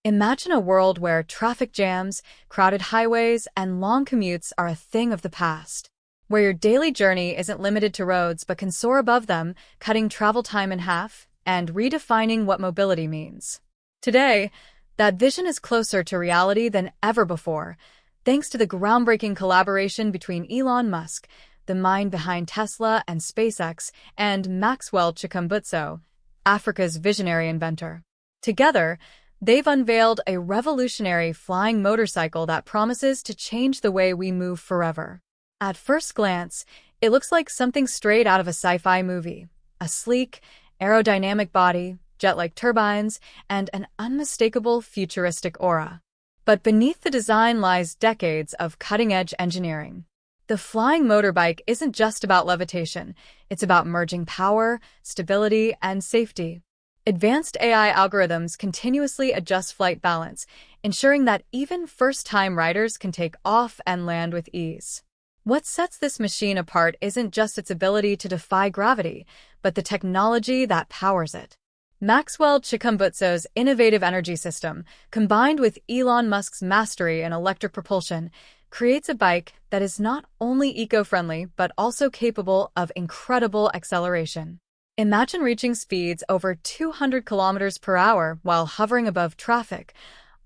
Imagine a world where traffic jams, crowded highways, and long commutes are a thing of the past. Where your daily journey isn't limited to roads but can soar above them, cutting travel time in half and redefining what mobility means. Today, that vision is closer to reality than ever before, thanks to the groundbreaking collaboration between Elon Musk, the mind behind Tesla and SpaceX, and Maxwell Chikumbutso, Africa's visionary inventor. Together, they've unveiled a revolutionary flying motorcycle that promises to change the way we move forever. At first glance, it looks like something straight out of a sci-fi movie. A sleek, aerodynamic body, jet-like turbines, and an unmistakable futuristic aura. But beneath the design lies decades of cutting-edge engineering. The flying motorbike isn't just about levitation, it's about merging power, stability, and safety. Advanced AI algorithms continuously adjust flight balance, ensuring that even first-time riders can take off and land with ease. What sets this machine apart isn't just its ability to defy gravity, but the technology that powers it. Maxwell Chikumbutso's innovative energy system, combined with Elon Musk's mastery in electric propulsion, creates a bike that is not only eco-friendly but also capable of incredible acceleration. Imagine reaching speeds over 200 kilometers per hour while hovering above traffic,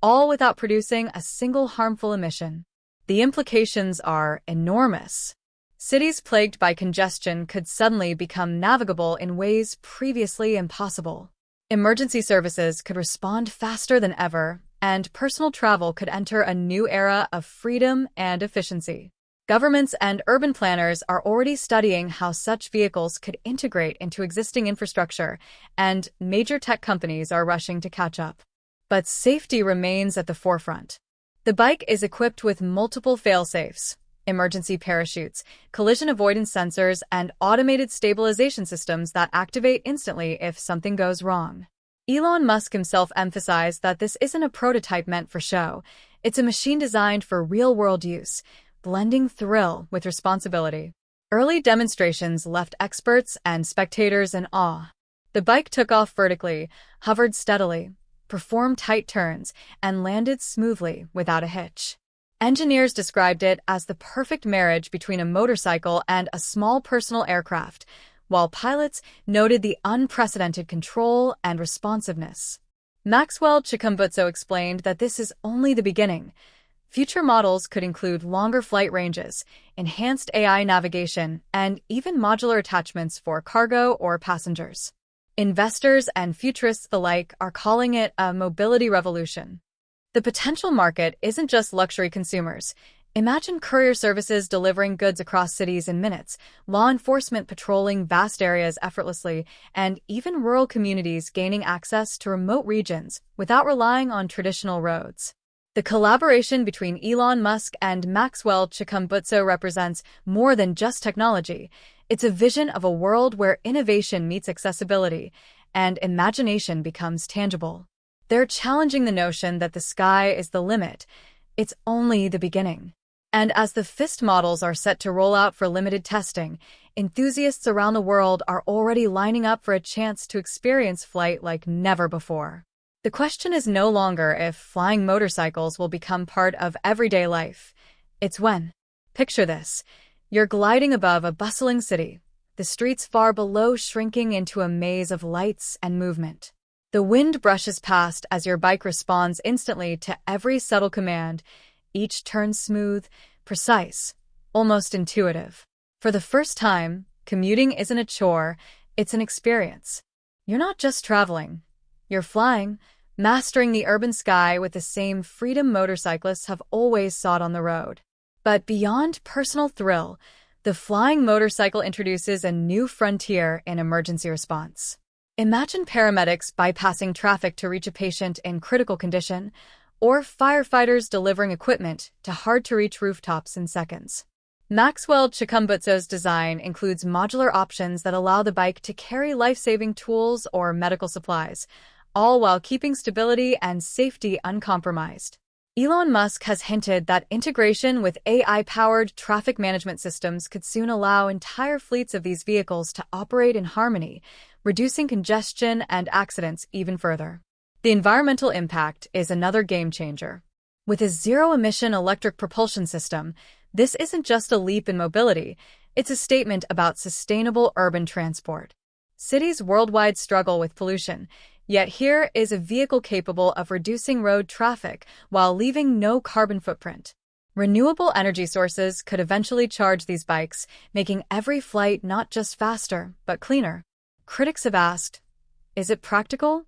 all without producing a single harmful emission. The implications are enormous. Cities plagued by congestion could suddenly become navigable in ways previously impossible. Emergency services could respond faster than ever, and personal travel could enter a new era of freedom and efficiency. Governments and urban planners are already studying how such vehicles could integrate into existing infrastructure, and major tech companies are rushing to catch up. But safety remains at the forefront. The bike is equipped with multiple fail-safes, emergency parachutes, collision avoidance sensors, and automated stabilization systems that activate instantly if something goes wrong. Elon Musk himself emphasized that this isn't a prototype meant for show. It's a machine designed for real-world use, blending thrill with responsibility. Early demonstrations left experts and spectators in awe. The bike took off vertically, hovered steadily, performed tight turns, and landed smoothly without a hitch. Engineers described it as the perfect marriage between a motorcycle and a small personal aircraft, while pilots noted the unprecedented control and responsiveness. Maxwell Chikumbutso explained that this is only the beginning. Future models could include longer flight ranges, enhanced AI navigation, and even modular attachments for cargo or passengers. Investors and futurists alike are calling it a mobility revolution. The potential market isn't just luxury consumers. Imagine courier services delivering goods across cities in minutes, law enforcement patrolling vast areas effortlessly, and even rural communities gaining access to remote regions without relying on traditional roads. The collaboration between Elon Musk and Maxwell Chikumbutso represents more than just technology. It's a vision of a world where innovation meets accessibility and imagination becomes tangible. They're challenging the notion that the sky is the limit. It's only the beginning. And as the first models are set to roll out for limited testing, enthusiasts around the world are already lining up for a chance to experience flight like never before. The question is no longer if flying motorcycles will become part of everyday life. It's when. Picture this. You're gliding above a bustling city, the streets far below shrinking into a maze of lights and movement. The wind brushes past as your bike responds instantly to every subtle command, each turn smooth, precise, almost intuitive. For the first time, commuting isn't a chore, it's an experience. You're not just traveling, you're flying, mastering the urban sky with the same freedom motorcyclists have always sought on the road. But beyond personal thrill, the flying motorcycle introduces a new frontier in emergency response. Imagine paramedics bypassing traffic to reach a patient in critical condition, or firefighters delivering equipment to hard-to-reach rooftops in seconds. Maxwell Chikumbutso's design includes modular options that allow the bike to carry life-saving tools or medical supplies, all while keeping stability and safety uncompromised. Elon Musk has hinted that integration with AI-powered traffic management systems could soon allow entire fleets of these vehicles to operate in harmony, reducing congestion and accidents even further. The environmental impact is another game changer. With a zero-emission electric propulsion system, this isn't just a leap in mobility, it's a statement about sustainable urban transport. Cities worldwide struggle with pollution, yet here is a vehicle capable of reducing road traffic while leaving no carbon footprint. Renewable energy sources could eventually charge these bikes, making every flight not just faster, but cleaner. Critics have asked, is it practical?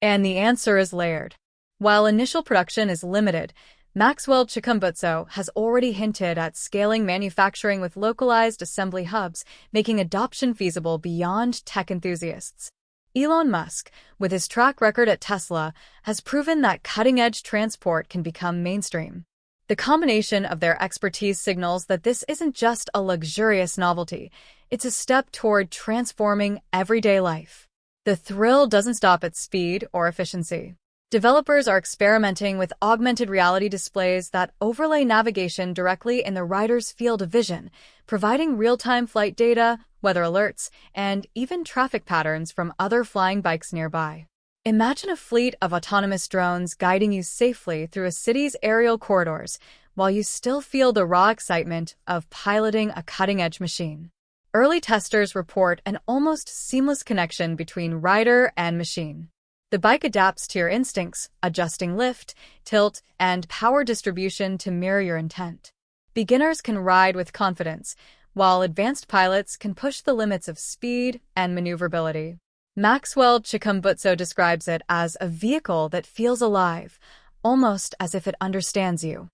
And the answer is layered. While initial production is limited, Maxwell Chikumbutso has already hinted at scaling manufacturing with localized assembly hubs, making adoption feasible beyond tech enthusiasts. Elon Musk, with his track record at Tesla, has proven that cutting-edge transport can become mainstream. The combination of their expertise signals that this isn't just a luxurious novelty, it's a step toward transforming everyday life. The thrill doesn't stop at speed or efficiency. Developers are experimenting with augmented reality displays that overlay navigation directly in the rider's field of vision, providing real-time flight data, weather alerts, and even traffic patterns from other flying bikes nearby. Imagine a fleet of autonomous drones guiding you safely through a city's aerial corridors, while you still feel the raw excitement of piloting a cutting-edge machine. Early testers report an almost seamless connection between rider and machine. The bike adapts to your instincts, adjusting lift, tilt, and power distribution to mirror your intent. Beginners can ride with confidence, while advanced pilots can push the limits of speed and maneuverability. Maxwell Chikumbutso describes it as a vehicle that feels alive, almost as if it understands you.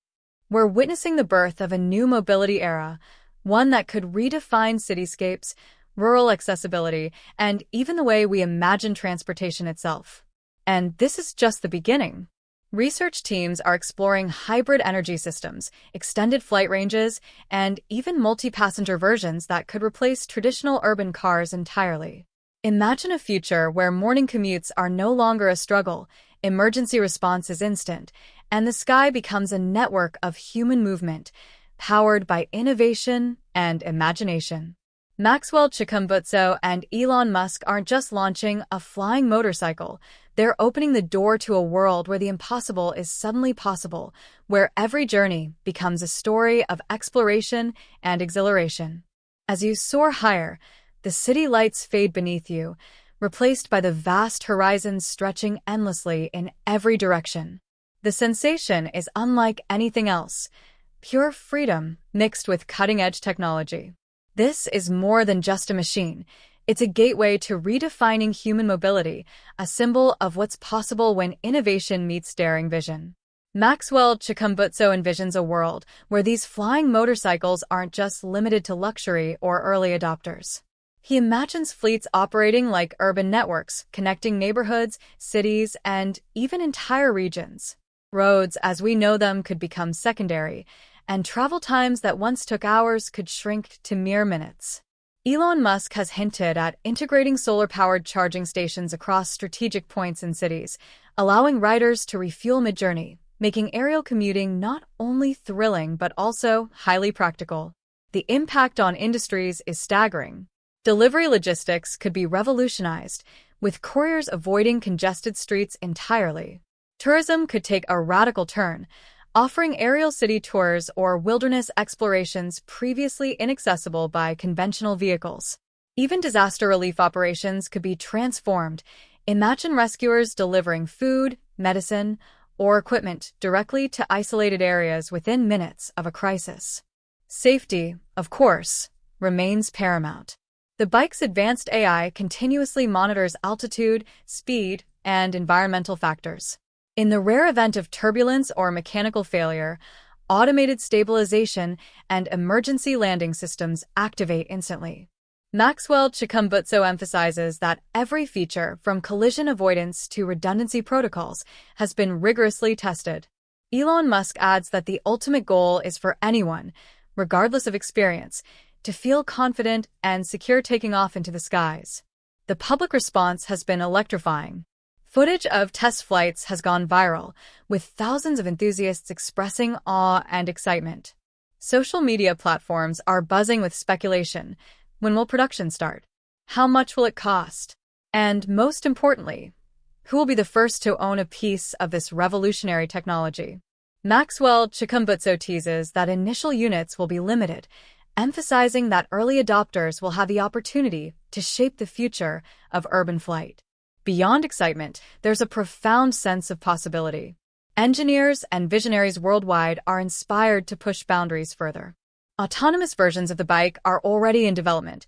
We're witnessing the birth of a new mobility era, one that could redefine cityscapes, rural accessibility, and even the way we imagine transportation itself. And this is just the beginning. Research teams are exploring hybrid energy systems, extended flight ranges, and even multi-passenger versions that could replace traditional urban cars entirely. Imagine a future where morning commutes are no longer a struggle, emergency response is instant, and the sky becomes a network of human movement, powered by innovation and imagination. Maxwell Chikumbutso and Elon Musk aren't just launching a flying motorcycle, they're opening the door to a world where the impossible is suddenly possible, where every journey becomes a story of exploration and exhilaration. As you soar higher, the city lights fade beneath you, replaced by the vast horizons stretching endlessly in every direction. The sensation is unlike anything else, pure freedom mixed with cutting-edge technology. This is more than just a machine. It's a gateway to redefining human mobility, a symbol of what's possible when innovation meets daring vision. Maxwell Chikumbutso envisions a world where these flying motorcycles aren't just limited to luxury or early adopters. He imagines fleets operating like urban networks, connecting neighborhoods, cities, and even entire regions. Roads, as we know them, could become secondary, and travel times that once took hours could shrink to mere minutes. Elon Musk has hinted at integrating solar-powered charging stations across strategic points in cities, allowing riders to refuel mid-journey, making aerial commuting not only thrilling but also highly practical. The impact on industries is staggering. Delivery logistics could be revolutionized, with couriers avoiding congested streets entirely. Tourism could take a radical turn, offering aerial city tours or wilderness explorations previously inaccessible by conventional vehicles. Even disaster relief operations could be transformed. Imagine rescuers delivering food, medicine, or equipment directly to isolated areas within minutes of a crisis. Safety, of course, remains paramount. The bike's advanced AI continuously monitors altitude, speed, and environmental factors. In the rare event of turbulence or mechanical failure, automated stabilization and emergency landing systems activate instantly. Maxwell Chikumbutso emphasizes that every feature, from collision avoidance to redundancy protocols, has been rigorously tested. Elon Musk adds that the ultimate goal is for anyone, regardless of experience, to feel confident and secure taking off into the skies. The public response has been electrifying. Footage of test flights has gone viral, with thousands of enthusiasts expressing awe and excitement. Social media platforms are buzzing with speculation. When will production start? How much will it cost? And most importantly, Who will be the first to own a piece of this revolutionary technology? Maxwell Chikumbutso teases that initial units will be limited, emphasizing that early adopters will have the opportunity to shape the future of urban flight. Beyond excitement, there's a profound sense of possibility. Engineers and visionaries worldwide are inspired to push boundaries further. Autonomous versions of the bike are already in development,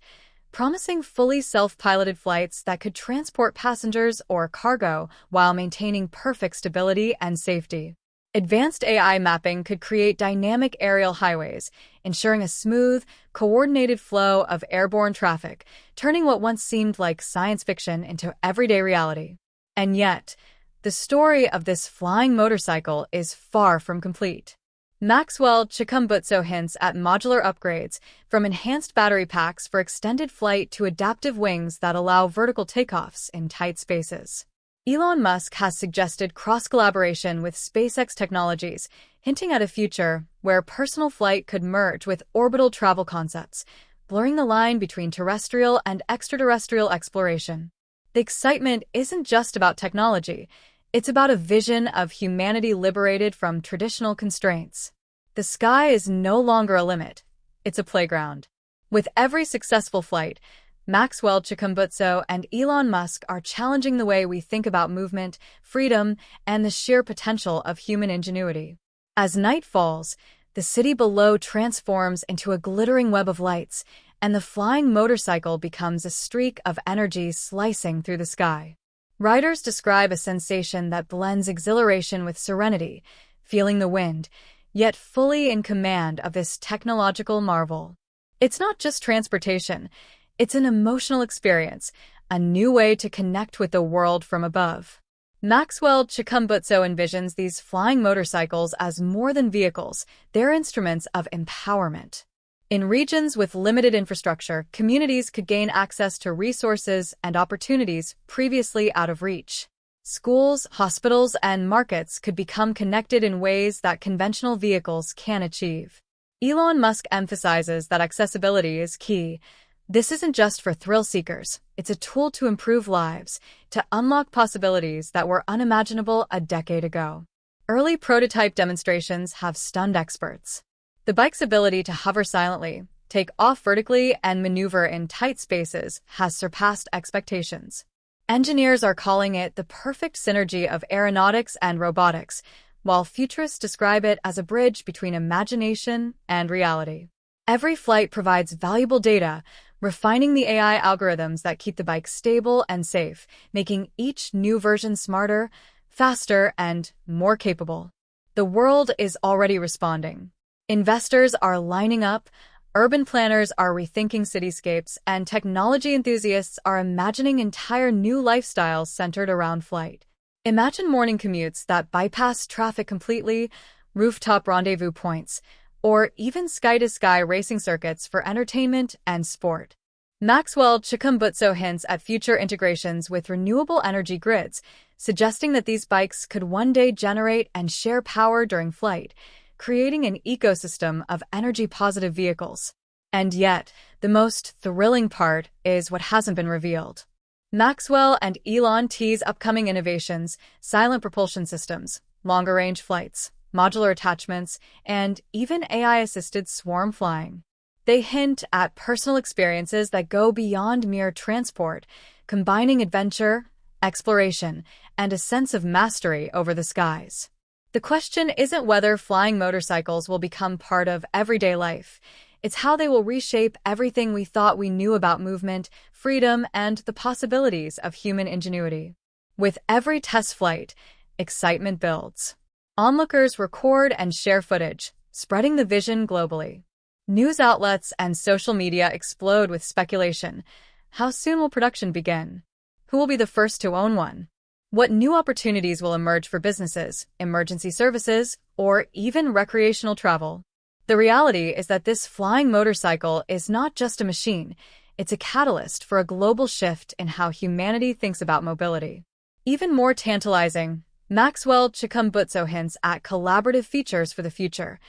promising fully self-piloted flights that could transport passengers or cargo while maintaining perfect stability and safety. Advanced AI mapping could create dynamic aerial highways, ensuring a smooth, coordinated flow of airborne traffic, turning what once seemed like science fiction into everyday reality. And yet, the story of this flying motorcycle is far from complete. Maxwell Chikumbutso hints at modular upgrades, from enhanced battery packs for extended flight to adaptive wings that allow vertical takeoffs in tight spaces. Elon Musk has suggested cross-collaboration with SpaceX Technologies, hinting at a future where personal flight could merge with orbital travel concepts, blurring the line between terrestrial and extraterrestrial exploration. The excitement isn't just about technology, it's about a vision of humanity liberated from traditional constraints. The sky is no longer a limit, it's a playground. With every successful flight, Maxwell Chikumbutso and Elon Musk are challenging the way we think about movement, freedom, and the sheer potential of human ingenuity. As night falls, the city below transforms into a glittering web of lights, and the flying motorcycle becomes a streak of energy slicing through the sky. Riders describe a sensation that blends exhilaration with serenity, feeling the wind, yet fully in command of this technological marvel. It's not just transportation. It's an emotional experience, a new way to connect with the world from above. Maxwell Chikumbutso envisions these flying motorcycles as more than vehicles, they're instruments of empowerment. In regions with limited infrastructure, communities could gain access to resources and opportunities previously out of reach. Schools, hospitals, and markets could become connected in ways that conventional vehicles can't achieve. Elon Musk emphasizes that accessibility is key. This isn't just for thrill seekers, it's a tool to improve lives, to unlock possibilities that were unimaginable a decade ago. Early prototype demonstrations have stunned experts. The bike's ability to hover silently, take off vertically, and maneuver in tight spaces has surpassed expectations. Engineers are calling it the perfect synergy of aeronautics and robotics, while futurists describe it as a bridge between imagination and reality. Every flight provides valuable data, refining the AI algorithms that keep the bike stable and safe, making each new version smarter, faster, and more capable. The world is already responding. Investors are lining up, urban planners are rethinking cityscapes, and technology enthusiasts are imagining entire new lifestyles centered around flight. Imagine morning commutes that bypass traffic completely, rooftop rendezvous points, or even sky-to-sky racing circuits for entertainment and sport. Maxwell Chikumbutso hints at future integrations with renewable energy grids, suggesting that these bikes could one day generate and share power during flight, creating an ecosystem of energy-positive vehicles. And yet, the most thrilling part is what hasn't been revealed. Maxwell and Elon tease upcoming innovations, silent propulsion systems, longer-range flights, modular attachments, and even AI-assisted swarm flying. They hint at personal experiences that go beyond mere transport, combining adventure, exploration, and a sense of mastery over the skies. The question isn't whether flying motorcycles will become part of everyday life. It's how they will reshape everything we thought we knew about movement, freedom, and the possibilities of human ingenuity. With every test flight, excitement builds. Onlookers record and share footage, spreading the vision globally. News outlets and social media explode with speculation. How soon will production begin? Who will be the first to own one? What new opportunities will emerge for businesses, emergency services, or even recreational travel? The reality is that this flying motorcycle is not just a machine, it's a catalyst for a global shift in how humanity thinks about mobility. Even more tantalizing, Maxwell Chikumbutso hints at collaborative features for the future,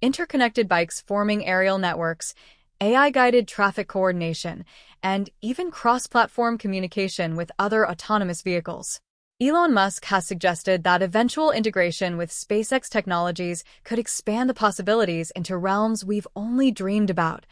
interconnected bikes forming aerial networks, AI-guided traffic coordination, and even cross-platform communication with other autonomous vehicles. Elon Musk has suggested that eventual integration with SpaceX technologies could expand the possibilities into realms we've only dreamed about.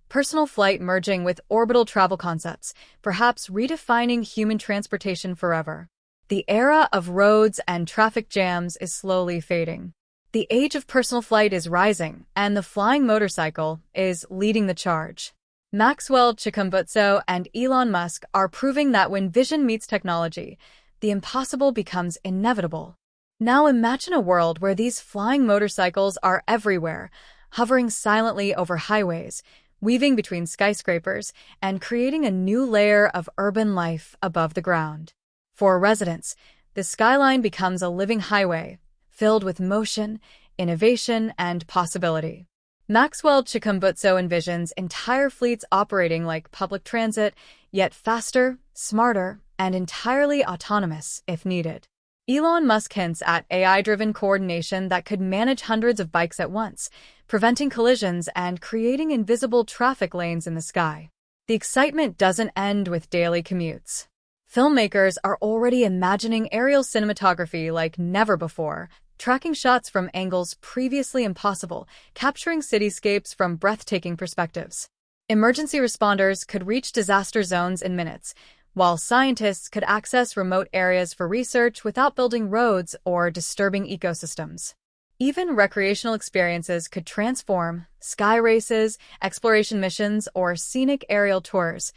Personal flight merging with orbital travel concepts, perhaps redefining human transportation forever. The era of roads and traffic jams is slowly fading. The age of personal flight is rising, and the flying motorcycle is leading the charge. Maxwell Chikumbutso and Elon Musk are proving that when vision meets technology, the impossible becomes inevitable. Now imagine a world where these flying motorcycles are everywhere, hovering silently over highways, weaving between skyscrapers, and creating a new layer of urban life above the ground. For residents, the skyline becomes a living highway, filled with motion, innovation, and possibility. Maxwell Chikumbutso envisions entire fleets operating like public transit, yet faster, smarter, and entirely autonomous if needed. Elon Musk hints at AI-driven coordination that could manage hundreds of bikes at once, preventing collisions and creating invisible traffic lanes in the sky. The excitement doesn't end with daily commutes. Filmmakers are already imagining aerial cinematography like never before, tracking shots from angles previously impossible, capturing cityscapes from breathtaking perspectives. Emergency responders could reach disaster zones in minutes, while scientists could access remote areas for research without building roads or disturbing ecosystems. Even recreational experiences could transform: sky races, exploration missions, or scenic aerial tours,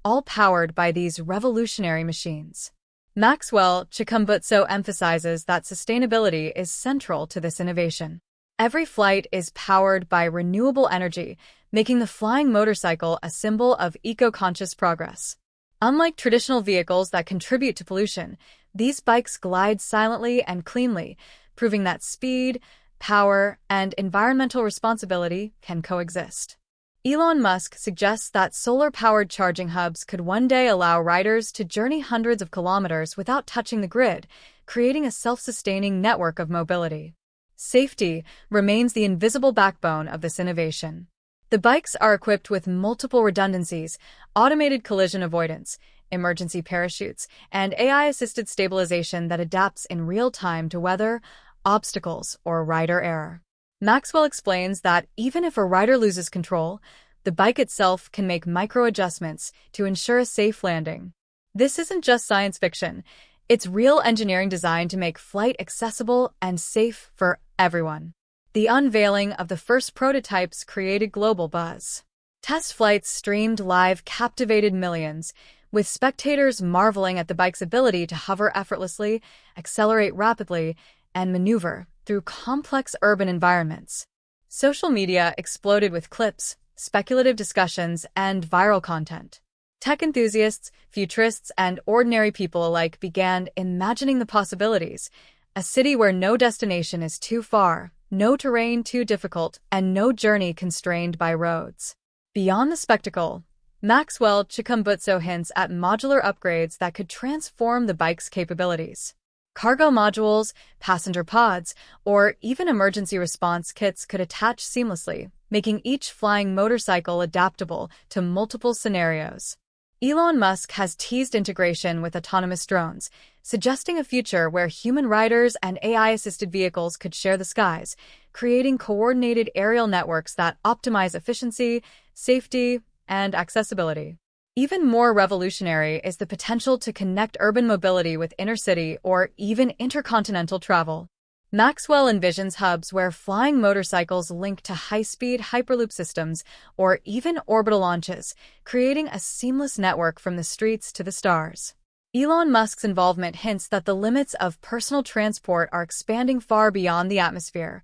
all powered by these revolutionary machines. Maxwell Chikumbutso emphasizes that sustainability is central to this innovation. Every flight is powered by renewable energy, making the flying motorcycle a symbol of eco-conscious progress. Unlike traditional vehicles that contribute to pollution, these bikes glide silently and cleanly, proving that speed, power, and environmental responsibility can coexist. Elon Musk suggests that solar-powered charging hubs could one day allow riders to journey hundreds of kilometers without touching the grid, creating a self-sustaining network of mobility. Safety remains the invisible backbone of this innovation. The bikes are equipped with multiple redundancies, automated collision avoidance, emergency parachutes, and AI-assisted stabilization that adapts in real time to weather, obstacles, or rider error. Maxwell explains that even if a rider loses control, the bike itself can make micro-adjustments to ensure a safe landing. This isn't just science fiction. It's real engineering designed to make flight accessible and safe for everyone. The unveiling of the first prototypes created global buzz. Test flights streamed live captivated millions, with spectators marveling at the bike's ability to hover effortlessly, accelerate rapidly, and maneuver through complex urban environments. Social media exploded with clips, speculative discussions, and viral content. Tech enthusiasts, futurists, and ordinary people alike began imagining the possibilities: a city where no destination is too far, no terrain too difficult, and no journey constrained by roads. Beyond the spectacle, Maxwell Chikumbutso hints at modular upgrades that could transform the bike's capabilities. Cargo modules, passenger pods, or even emergency response kits could attach seamlessly, making each flying motorcycle adaptable to multiple scenarios. Elon Musk has teased integration with autonomous drones, suggesting a future where human riders and AI-assisted vehicles could share the skies, creating coordinated aerial networks that optimize efficiency, safety, and accessibility. Even more revolutionary is the potential to connect urban mobility with inner-city or even intercontinental travel. Maxwell envisions hubs where flying motorcycles link to high-speed Hyperloop systems or even orbital launches, creating a seamless network from the streets to the stars. Elon Musk's involvement hints that the limits of personal transport are expanding far beyond the atmosphere.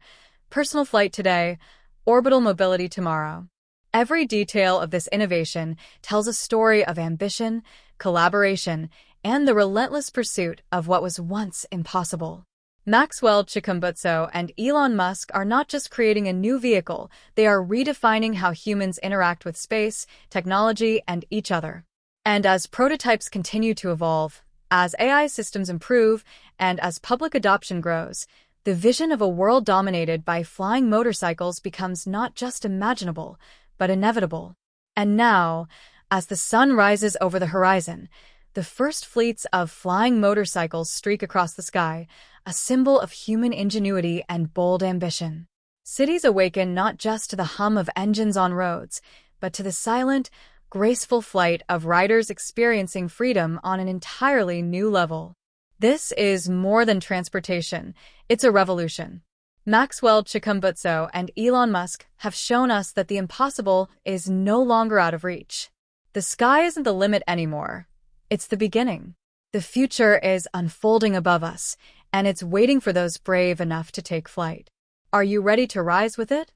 Personal flight today, orbital mobility tomorrow. Every detail of this innovation tells a story of ambition, collaboration, and the relentless pursuit of what was once impossible. Maxwell Chikumbutso and Elon Musk are not just creating a new vehicle, they are redefining how humans interact with space, technology, and each other. And as prototypes continue to evolve, as AI systems improve, and as public adoption grows, the vision of a world dominated by flying motorcycles becomes not just imaginable, but inevitable. And now, as the sun rises over the horizon, The first fleets of flying motorcycles streak across the sky, a symbol of human ingenuity and bold ambition. Cities awaken not just to the hum of engines on roads, but to the silent, graceful flight of riders experiencing freedom on an entirely new level. This is more than transportation, it's a revolution. Maxwell Chikumbutso and Elon Musk have shown us that the impossible is no longer out of reach. The sky isn't the limit anymore. It's the beginning. The future is unfolding above us, and it's waiting for those brave enough to take flight. Are you ready to rise with it?